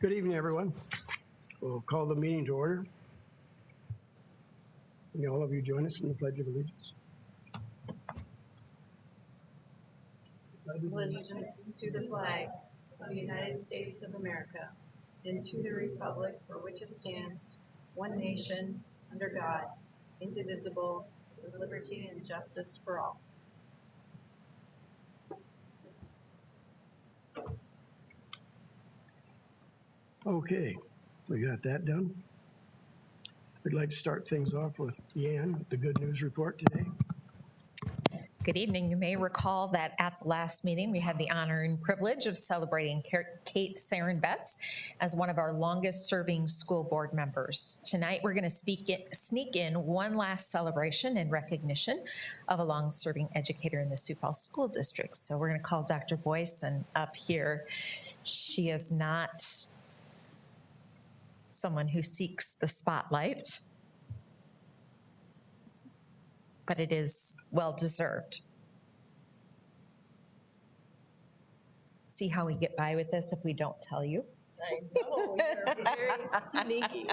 Good evening, everyone. We'll call the meeting to order. May all of you join us in the Pledge of Allegiance. Allegiance to the flag of the United States of America and to the republic for which it stands, one nation, under God, indivisible, with liberty and justice for all. Okay, we got that done. We'd like to start things off with Deanne, the good news report today. Good evening. You may recall that at the last meeting, we had the honor and privilege of celebrating Kate Saren Betts as one of our longest serving school board members. Tonight, we're going to sneak in one last celebration in recognition of a long serving educator in the Sioux Falls School District. So we're going to call Dr. Boyson up here. She is not someone who seeks the spotlight, but it is well-deserved. See how we get by with this if we don't tell you. I know, you're very sneaky.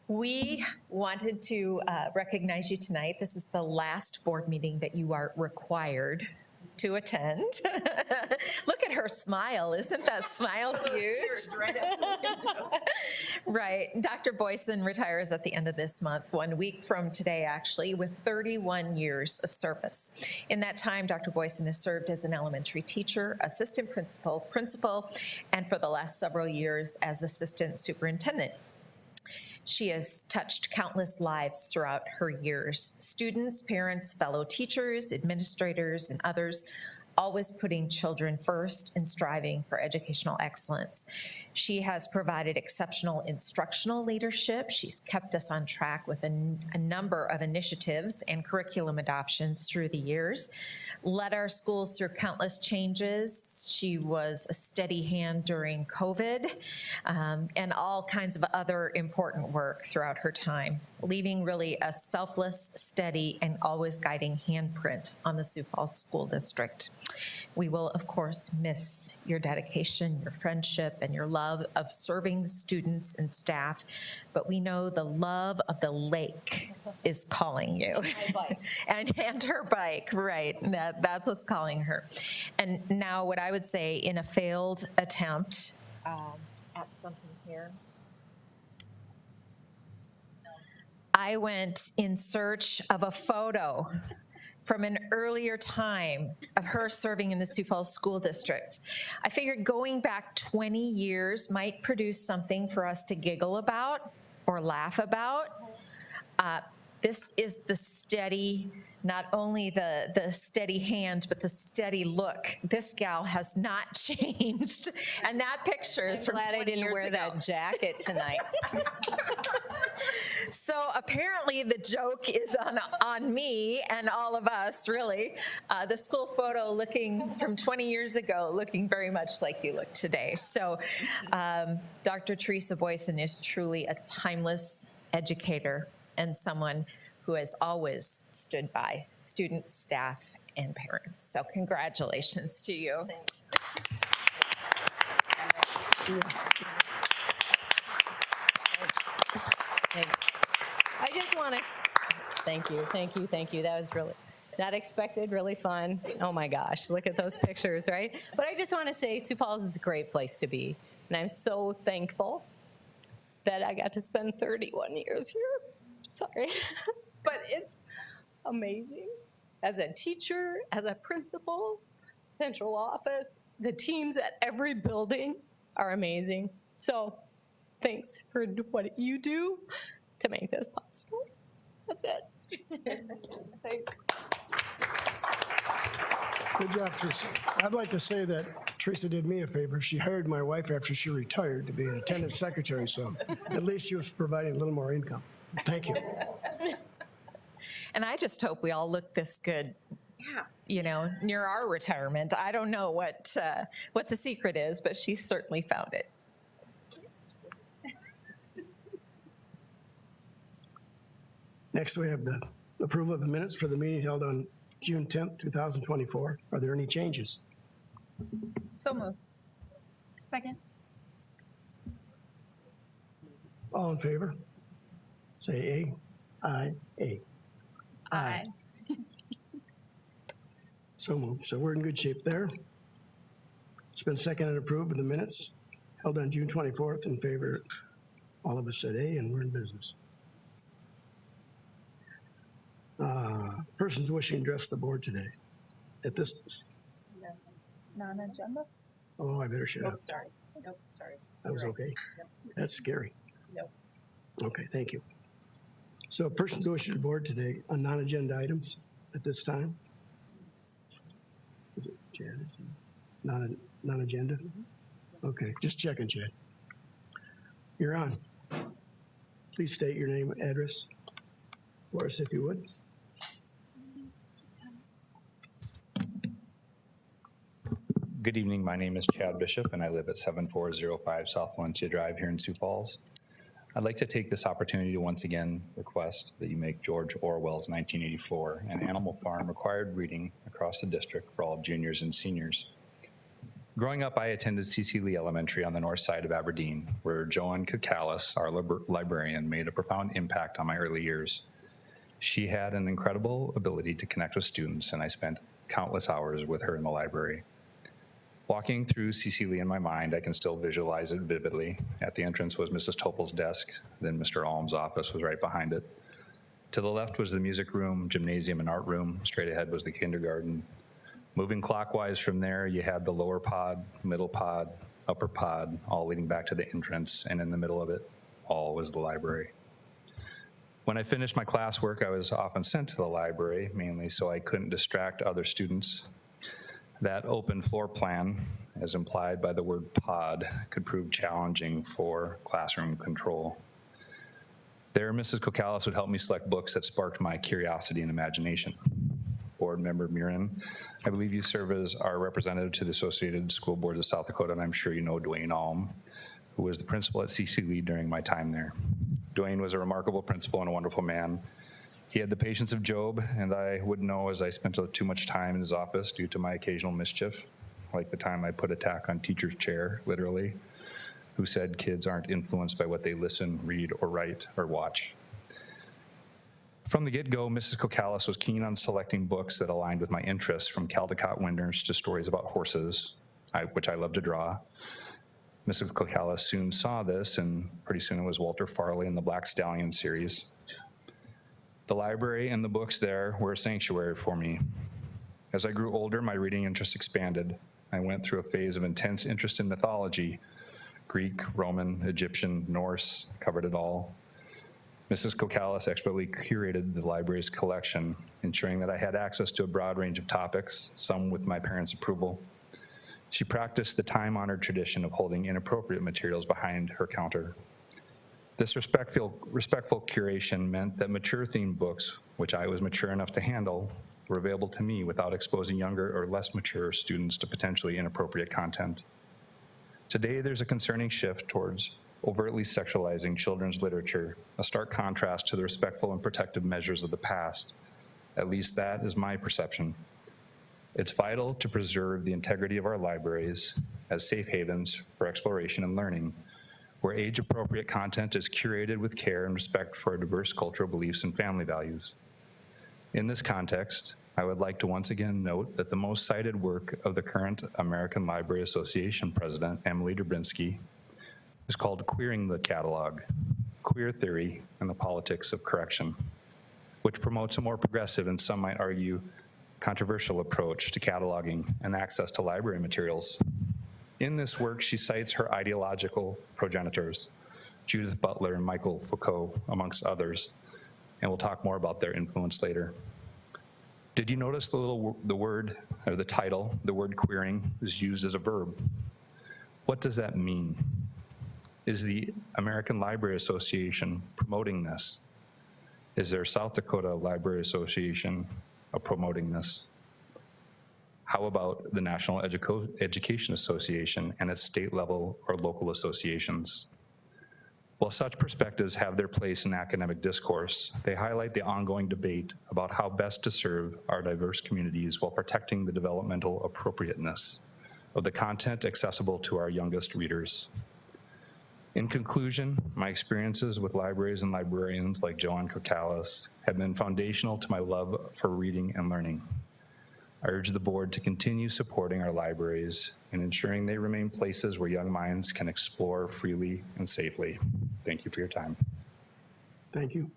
We wanted to recognize you tonight. This is the last board meeting that you are required to attend. Look at her smile. Isn't that smile huge? Right. Dr. Boyson retires at the end of this month, 1 week from today, actually, with 31 years of service. In that time, Dr. Boyson has served as an elementary teacher, assistant principal, and for the last several years as assistant superintendent. She has touched countless lives throughout her years. Students, parents, fellow teachers, administrators, and others, always putting children first and striving for educational excellence. She has provided exceptional instructional leadership. She's kept us on track with a number of initiatives and curriculum adoptions through the years, led our schools through countless changes. She was a steady hand during COVID and all kinds of other important work throughout her time, leaving really a selfless, steady, and always guiding handprint on the Sioux Falls School District. We will, of course, miss your dedication, your friendship, and your love of serving students and staff, but we know the love of the lake is calling you. and her bike, right, that's what's calling her. And now what I would say, in a failed attempt at something here, I went in search of a photo from an earlier time of her serving in the Sioux Falls School District. I figured going back 20 years might produce something for us to giggle about or laugh about. This is the steady, not only the steady hand, but the steady look. This gal has not changed. And that picture is from 20 years ago. Glad I didn't wear that jacket tonight. So apparently the joke is on me and all of us, really. The school photo looking from 20 years ago, looking very much like you look today. So Dr. Teresa Boyson is truly a timeless educator and someone who has always stood by students, staff, and parents. So congratulations to you. Thanks. I just want to, thank you. That was really not expected, really fun. Oh my gosh, look at those pictures, right? But I just want to say Sioux Falls is a great place to be. And I'm so thankful that I got to spend 31 years here. Sorry, but it's amazing. As a teacher, as a principal, central office, the teams at every building are amazing. So thanks for what you do to make this possible. That's it. Thanks. Good job, Teresa. I'd like to say that Teresa did me a favor. She hired my wife after she retired to be an attendant secretary, so at least she was providing a little more income. Thank you. And I just hope we all look this good, you know, near our retirement. I don't know what the secret is, but she certainly found it. Next, we have the approval of the minutes for the meeting held on June 10th, 2024. Are there any changes? So moved. Second. All in favor? Say A. Aye. A. Aye. So moved. So we're in good shape there. It's been seconded and approved with the minutes held on June 24th in favor. All of us said A, and we're in business. Persons wishing to address the board today. At this, Non-agenda? oh, I better shut up. Nope, sorry. Nope, sorry. That was You're right. okay. That's scary. Nope. Okay, thank you. So persons wishing to the board today on non-agenda items at this time? Is it Chad? Non-agenda? Okay, just checking, Chad. You're on. Please state your name, address for us if you would. Good evening. My name is Chad Bishop, and I live at 7405 South Valencia Drive here in Sioux Falls. I'd like to take this opportunity to once again request that you make George Orwell's 1984 and Animal Farm required reading across the district for all juniors and seniors. Growing up, I attended C.C. Lee Elementary on the north side of Aberdeen, where Joanne Kakalis, our librarian, made a profound impact on my early years. She had an incredible ability to connect with students, and I spent countless hours with her in the library. Walking through C.C. Lee in my mind, I can still visualize it vividly. At the entrance was Mrs. Topol's desk, then Mr. Alm's office was right behind it. To the left was the music room, gymnasium, and art room. Straight ahead was the kindergarten. Moving clockwise from there, you had the lower pod, middle pod, upper pod, all leading back to the entrance, and in the middle of it, all was the library. When I finished my classwork, I was often sent to the library, mainly so I couldn't distract other students. That open floor plan, as implied by the word pod, could prove challenging for classroom control. There, Mrs. Kokalis would help me select books that sparked my curiosity and imagination. Board Member Murin, I believe you serve as our representative to the Associated School Boards of South Dakota, and I'm sure you know Dwayne Alm, who was the principal at C.C. Lee during my time there. Dwayne was a remarkable principal and a wonderful man. He had the patience of Job, and I would know as I spent too much time in his office due to my occasional mischief, like the time I put a tack on teacher's chair, literally, who said kids aren't influenced by what they listen, read, or write, or watch. From the get-go, Mrs. Kokalis was keen on selecting books that aligned with my interests, from Caldecott Winters to stories about horses, which I love to draw. Mrs. Kokalis soon saw this, and pretty soon it was Walter Farley and the Black Stallion series. The library and the books there were a sanctuary for me. As I grew older, my reading interest expanded. I went through a phase of intense interest in mythology. Greek, Roman, Egyptian, Norse, covered it all. Mrs. Kokalis expertly curated the library's collection, ensuring that I had access to a broad range of topics, some with my parents' approval. She practiced the time-honored tradition of holding inappropriate materials behind her counter. This respectful curation meant that mature-themed books, which I was mature enough to handle, were available to me without exposing younger or less mature students to potentially inappropriate content. Today, there's a concerning shift towards overtly sexualizing children's literature, a stark contrast to the respectful and protective measures of the past. At least that is my perception. It's vital to preserve the integrity of our libraries as safe havens for exploration and learning, where age-appropriate content is curated with care and respect for diverse cultural beliefs and family values. In this context, I would like to once again note that the most cited work of the current American Library Association president, Emily Dubrinsky, is called Queering the Catalog, Queer Theory and the Politics of Correction, which promotes a more progressive and some might argue controversial approach to cataloging and access to library materials. In this work, she cites her ideological progenitors, Judith Butler and Michael Foucault, amongst others, and we'll talk more about their influence later. Did you notice the word, or the title, the word queering, is used as a verb? What does that mean? Is the American Library Association promoting this? Is there South Dakota Library Association promoting this? How about the National Education Association and its state level or local associations? While such perspectives have their place in academic discourse, they highlight the ongoing debate about how best to serve our diverse communities while protecting the developmental appropriateness of the content accessible to our youngest readers. In conclusion, my experiences with libraries and librarians like Joanne Kokalis have been foundational to my love for reading and learning. I urge the board to continue supporting our libraries and ensuring they remain places where young minds can explore freely and safely. Thank you for your time. Thank you.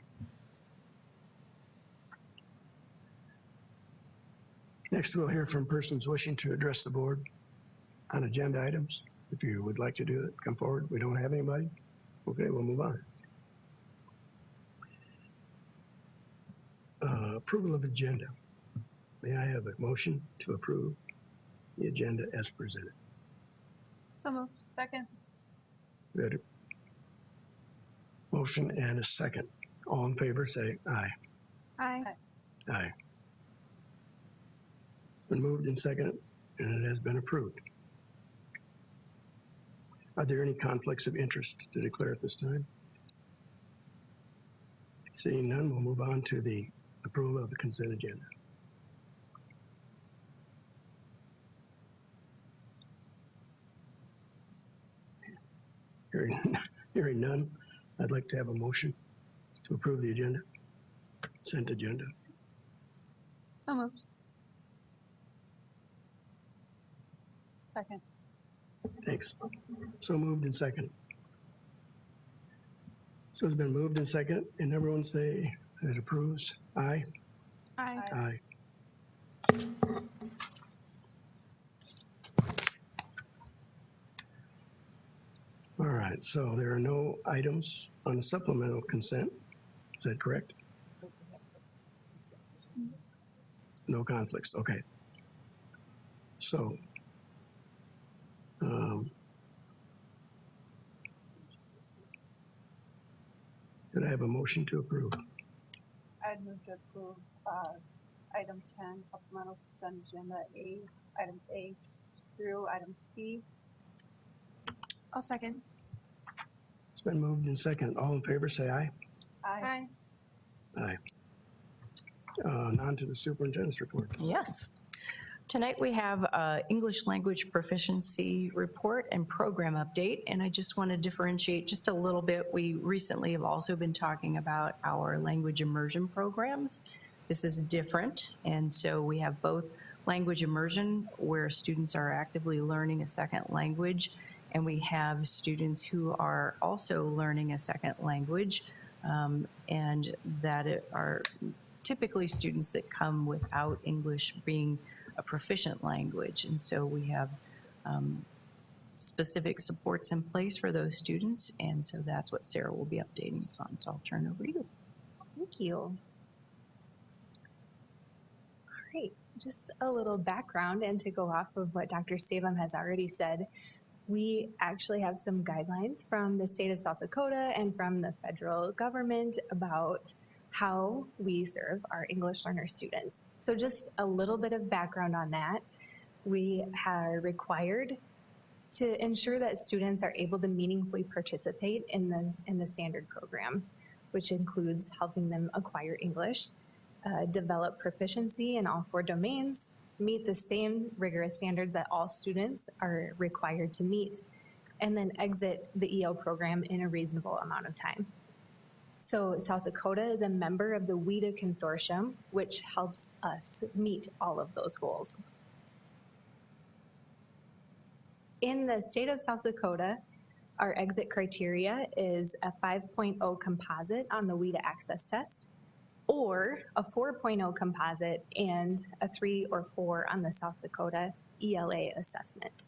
Next, we'll hear from persons wishing to address the board on agenda items. If you would like to do it, come forward. We don't have anybody. Okay, we'll move on. Approval of agenda. May I have a motion to approve the agenda as presented? So moved. Second. We had a motion and a second. All in favor, say aye. Aye. Aye. It's been moved and seconded, and it has been approved. Are there any conflicts of interest to declare at this time? Seeing none, we'll move on to the approval of the consent agenda. Hearing none, I'd like to have a motion to approve the agenda, consent agenda. So moved. Second. Thanks. So moved and second. So it's been moved and second, and everyone say that approves. Aye? Aye. Aye. All right, so there are no items on the supplemental consent. Is that correct? No conflicts, okay. So, could I have a motion to approve? I'd move to approve item 10, supplemental consent agenda A, items A through items B. I'll second. It's been moved and second. All in favor, say aye. Aye. Aye. On to the superintendent's report. Yes. Tonight we have an English language proficiency report and program update, and I just want to differentiate just a little bit. We recently have also been talking about our language immersion programs. This is different, and so we have both language immersion, where students are actively learning a second language, and we have students who are also learning a second language, and that are typically students that come without English being a proficient language. And so we have specific supports in place for those students, and so that's what Sarah will be updating us on. So I'll turn it over to you. Thank you. All right, just a little background and to go off of what Dr. Stabum has already said. We actually have some guidelines from the state of South Dakota and from the federal government about how we serve our English learner students. So just a little bit of background on that. We are required to ensure that students are able to meaningfully participate in the standard program, which includes helping them acquire English, develop proficiency in all 4 domains, meet the same rigorous standards that all students are required to meet, and then exit the EL program in a reasonable amount of time. So South Dakota is a member of the WIDA consortium, which helps us meet all of those goals. In the state of South Dakota, our exit criteria is a 5.0 composite on the WIDA access test, or a 4.0 composite and a 3 or 4 on the South Dakota ELA assessment.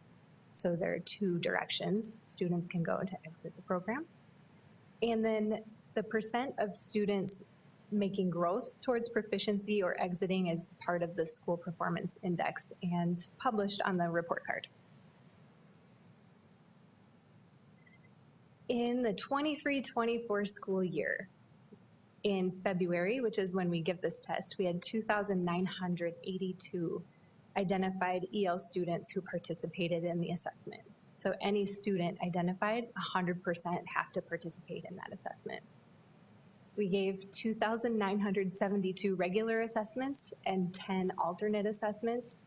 So there are 2 directions students can go to exit the program. And then the percent of students making growth towards proficiency or exiting is part of the school performance index and published on the report card. In the 23-24 school year, in February, which is when we give this test, we had 2,982 identified EL students who participated in the assessment. So any student identified, 100% have to participate in that assessment. We gave 2,972 regular assessments and 10 alternate assessments.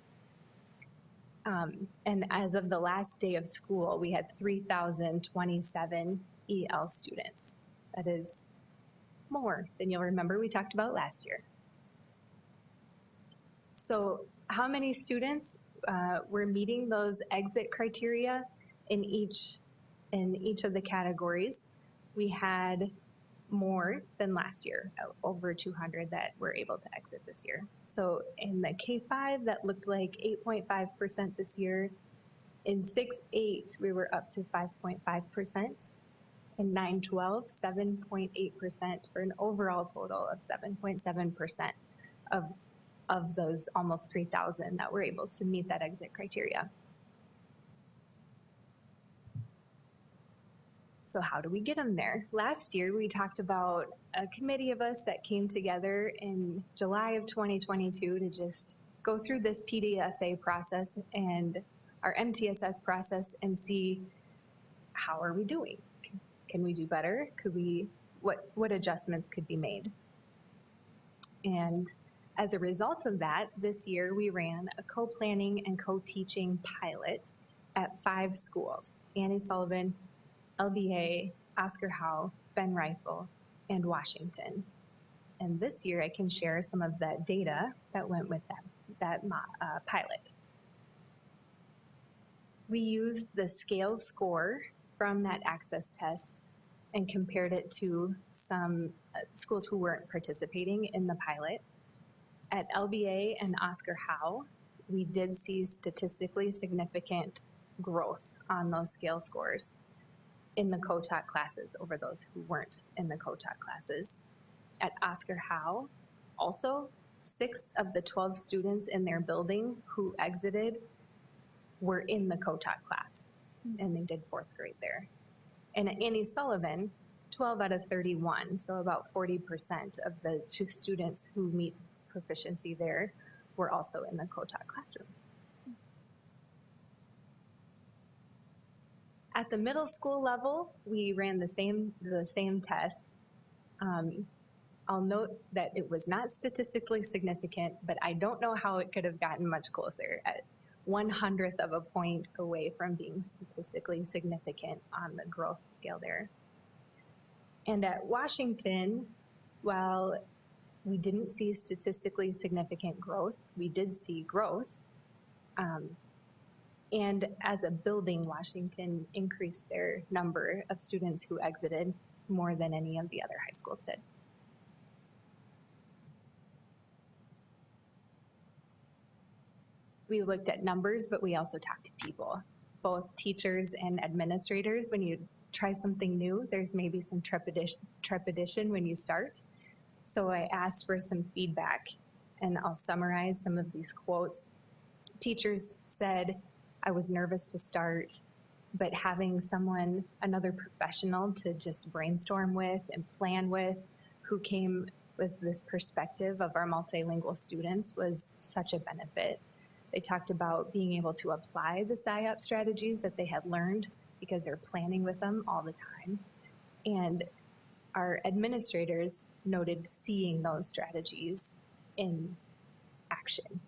And as of the last day of school, we had 3,027 EL students. That is more than you'll remember we talked about last year. So how many students were meeting those exit criteria in each of the categories? We had more than last year, over 200 that were able to exit this year. So in the K-5, that looked like 8.5% this year. In 6-8, we were up to 5.5%. In 9-12, 7.8%, for an overall total of 7.7% of those almost 3,000 that were able to meet that exit criteria. So how do we get them there? Last year, we talked about a committee of us that came together in July of 2022 to just go through this PDSA process and our MTSS process and see how are we doing? Can we do better? What adjustments could be made? And as a result of that, this year we ran a co-planning and co-teaching pilot at 5 schools: Annie Sullivan, LBA, Oscar Howe, Ben Rifle, and Washington. And this year I can share some of that data that went with that pilot. We used the scale score from that access test and compared it to some schools who weren't participating in the pilot. At LBA and Oscar Howe, we did see statistically significant growth on those scale scores in the co-taught classes over those who weren't in the co-taught classes. At Oscar Howe, also 6 of the 12 students in their building who exited were in the co-taught class, and they did 4th grade there. And at Annie Sullivan, 12 out of 31, so about 40% of the 2 students who meet proficiency there were also in the co-taught classroom. At the middle school level, we ran the same tests. I'll note that it was not statistically significant, but I don't know how it could have gotten much closer, at 1/100th of a point away from being statistically significant on the growth scale there. And at Washington, while we didn't see statistically significant growth, we did see growth. And as a building, Washington increased their number of students who exited more than any of the other high schools did. We looked at numbers, but we also talked to people, both teachers and administrators. When you try something new, there's maybe some trepidation when you start. So I asked for some feedback, and I'll summarize some of these quotes. Teachers said, "I was nervous to start, but having someone, another professional to just brainstorm with and plan with, who came with this perspective of our multilingual students, was such a benefit." They talked about being able to apply the SIOP strategies that they had learned because they're planning with them all the time. And our administrators noted seeing those strategies in action.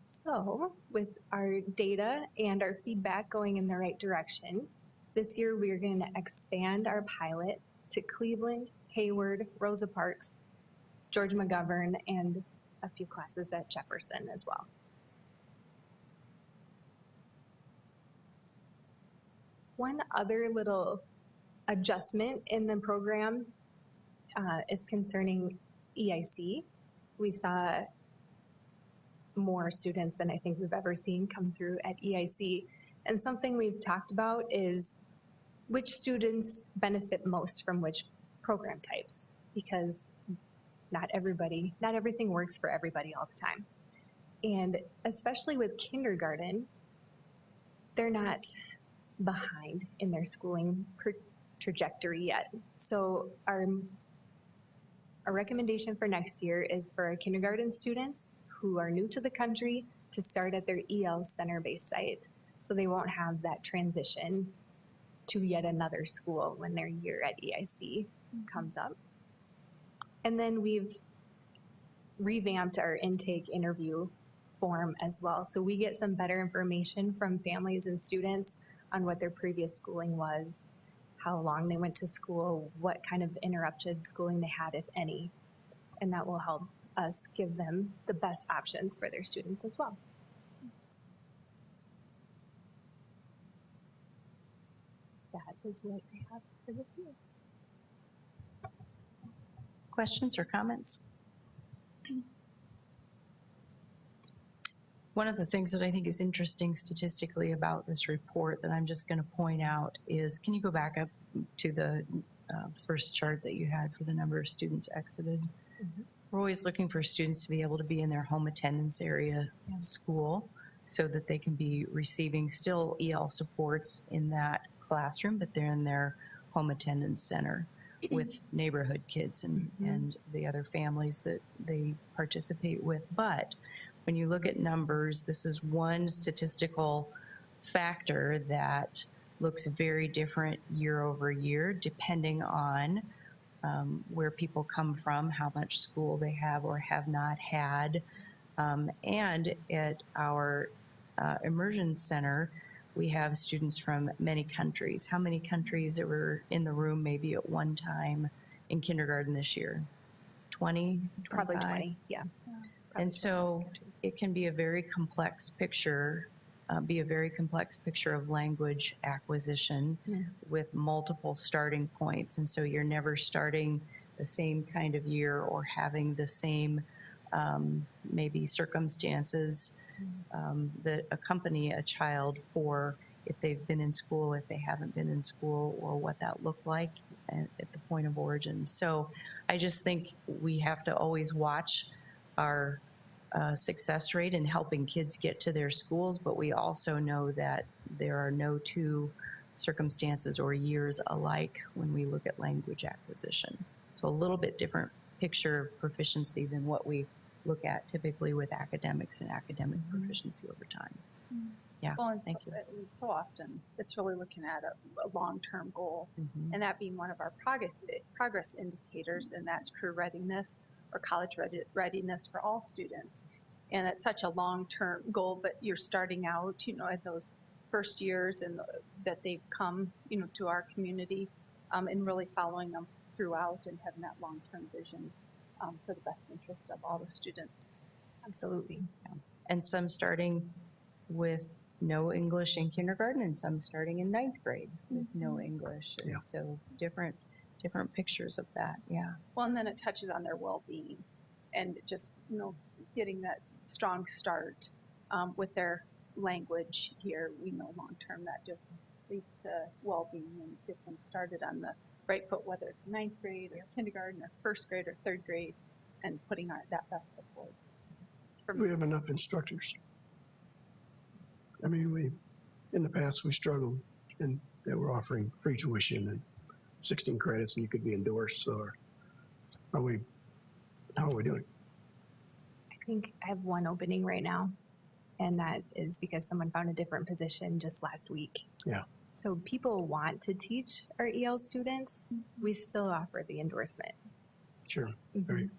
So with our data and our feedback going in the right direction, this year we are going to expand our pilot to Cleveland, Hayward, Rosa Parks, George McGovern, and a few classes at Jefferson as well. One other little adjustment in the program is concerning EIC. We saw more students than I think we've ever seen come through at EIC. And something we've talked about is which students benefit most from which program types, because not everything works for everybody all the time. And especially with kindergarten, they're not behind in their schooling trajectory yet. So our recommendation for next year is for our kindergarten students who are new to the country to start at their EL center-based site, so they won't have that transition to yet another school when their year at EIC comes up. And then we've revamped our intake interview form as well. So we get some better information from families and students on what their previous schooling was, how long they went to school, what kind of interrupted schooling they had, if any. And that will help us give them the best options for their students as well. That is what I have for this year. Questions or comments? One of the things that I think is interesting statistically about this report that I'm just going to point out is, can you go back up to the first chart that you had for the number of students exited? Mm-hmm. We're always looking for students to be able to be in their home attendance area school so that they can be receiving still EL supports in that classroom, but they're in their home attendance center with neighborhood kids and the other families that they participate with. But when you look at numbers, this is one statistical factor that looks very different year over year, depending on where people come from, how much school they have or have not had. And at our immersion center, we have students from many countries. How many countries that were in the room maybe at one time in kindergarten this year? 20? Probably 25? 20, yeah. And so it can be a very complex picture, of language acquisition with multiple starting points. And so you're never starting the same kind of year or having the same maybe circumstances that accompany a child for if they've been in school, if they haven't been in school, or what that looked like at the point of origin. So I just think we have to always watch our success rate in helping kids get to their schools, but we also know that there are no two circumstances or years alike when we look at language acquisition. So a little bit different picture of proficiency than what we look at typically with academics and academic proficiency over time. Yeah, Well, and thank you. so often it's really looking at a long-term goal, Mhm. and that being one of our progress indicators, and that's career readiness or college readiness for all students. And it's such a long-term goal, but you're starting out, at those first years and that they've come, to our community, and really following them throughout and having that long-term vision for the best interest of all the students. Absolutely. And some starting with no English in kindergarten and some starting in 9th grade with no English. And Yeah. so different pictures of that, yeah. Well, and then it touches on their well-being and just, getting that strong start with their language here. We know long-term that just leads to well-being and gets them started on the right foot, whether it's 9th grade or kindergarten or 1st grade or 3rd grade, and putting that best foot forward. We have enough instructors. I mean, in the past, we struggled and they were offering free tuition and 16 credits and you could be endorsed. So how are we doing? I think I have one opening right now, and that is because someone found a different position just last week. Yeah. So people want to teach our EL students. We still offer the endorsement. Sure. Great.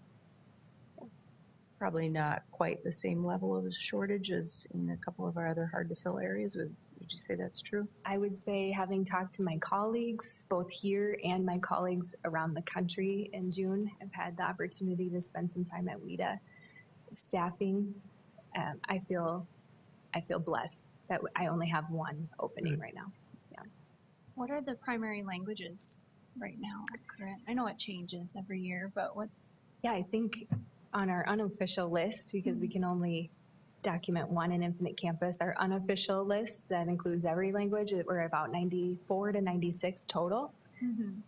Probably not quite the same level of shortage as in a couple of our other hard-to-fill areas. Would you say that's true? I would say, having talked to my colleagues, both here and my colleagues around the country in June, I've had the opportunity to spend some time at WIDA staffing. I feel blessed that I only have one opening right now. What are the primary languages right now? Current? I know it changes every year, but what's... Yeah, I think on our unofficial list, because we can only document one in Infinite Campus, our unofficial list that includes every language, we're about 94 to 96 total.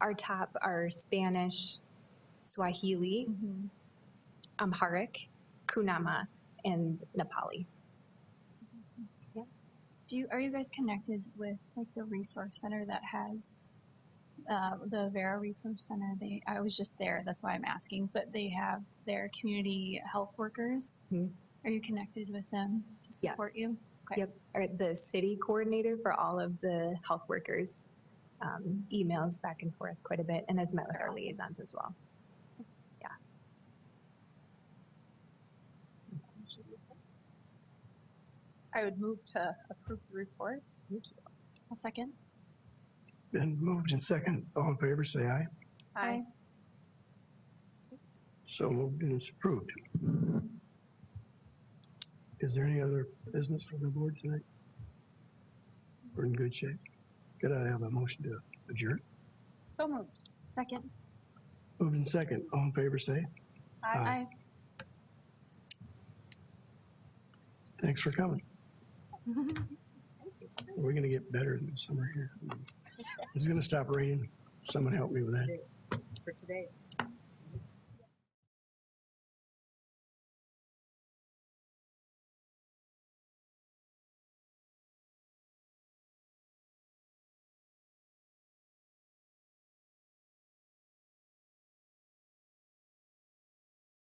Our top are Spanish, Swahili, Amharic, Kunama, and Nepali. That's awesome. Yeah. Are you guys connected with like the resource center that has the Vera Resource Center? I was just there, that's why I'm asking, but they have their community health workers. Are you connected with them to support you? Okay. Yep, or the city coordinator for all of the health workers emails back and forth quite a bit, and has met with our liaisons as well. I would move to approve the report. A second. Been moved and second. All in favor, say aye. Aye. So moved and it's approved. Is there any other business from the board tonight? We're in good shape. Could I have a motion to adjourn? So moved. Second. Moved and second. All in favor, say. Aye. Thanks for coming. We're gonna get better in the summer here. It's gonna stop raining. Someone help me with that. For today.